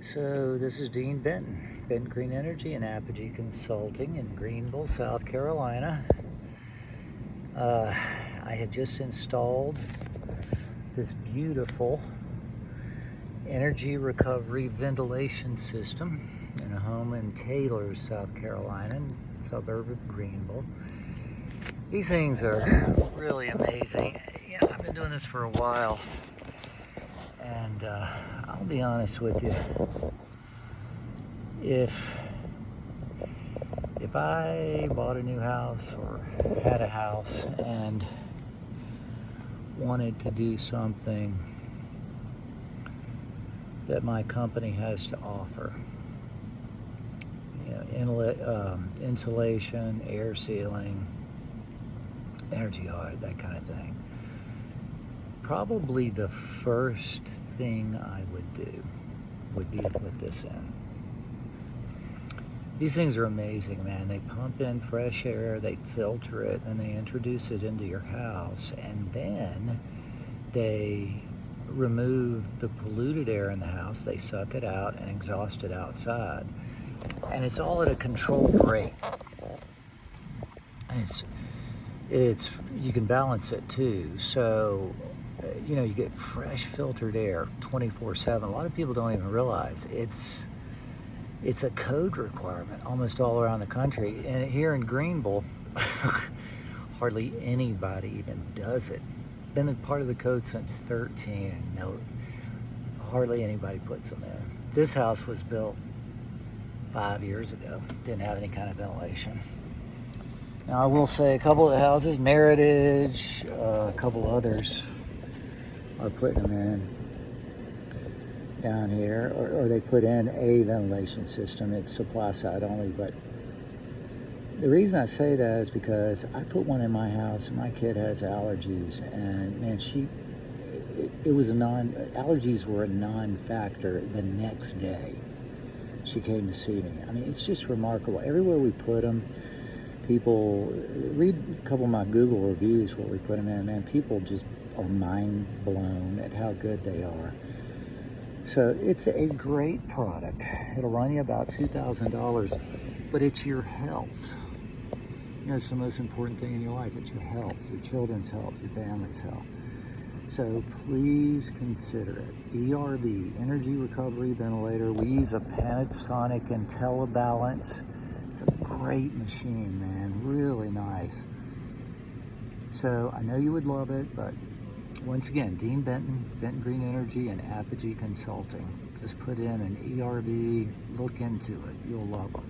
So this is Dean Benton, Benton Green Energy and Apogee Consulting in Greenville, South Carolina. I have just installed this beautiful energy recovery ventilation system in a home in Taylor, South Carolina, suburb of Greenville. These things are really amazing. Yeah, I've been doing this for a while, and I'll be honest with you. If I bought a new house or had a house and wanted to do something that my company has to offer, you know, insulation, air sealing, energy audit, that kind of thing, probably the first thing I would do would be to put this in. These things are amazing, man. They pump in fresh air, they filter it, and they introduce it into your house, and then they remove the polluted air in the house. They suck it out and exhaust it outside. And it's all at a controlled rate. And it's you can balance it too. So, you know, you get fresh filtered air 24/7. A lot of people don't even realize it's a code requirement almost all around the country. And here in Greenville, hardly anybody even does it. Been a part of the code since 13, and no, hardly anybody puts them in. This house was built 5 years ago. Didn't have any kind of ventilation. Now I will say a couple of the houses, Meritage, a couple others are putting them in down here, or they put in a ventilation system. It's supply side only, but the reason I say that is because I put one in my house and my kid has allergies, and man, allergies were a non-factor the next day she came to see me. I mean, it's just remarkable. Everywhere we put them, people, read a couple of my Google reviews where we put them in, man, people just are mind blown at how good they are. So it's a great product. It'll run you about $2,000, but it's your health. You know, it's the most important thing in your life. It's your health, your children's health, your family's health. So please consider it. ERV, Energy Recovery Ventilator. We use a Panasonic IntelliBalance. It's a great machine, man, really nice. So I know you would love it, but once again, Dean Benton, Benton Green Energy and Apogee Consulting. Just put in an ERV, look into it. You'll love them.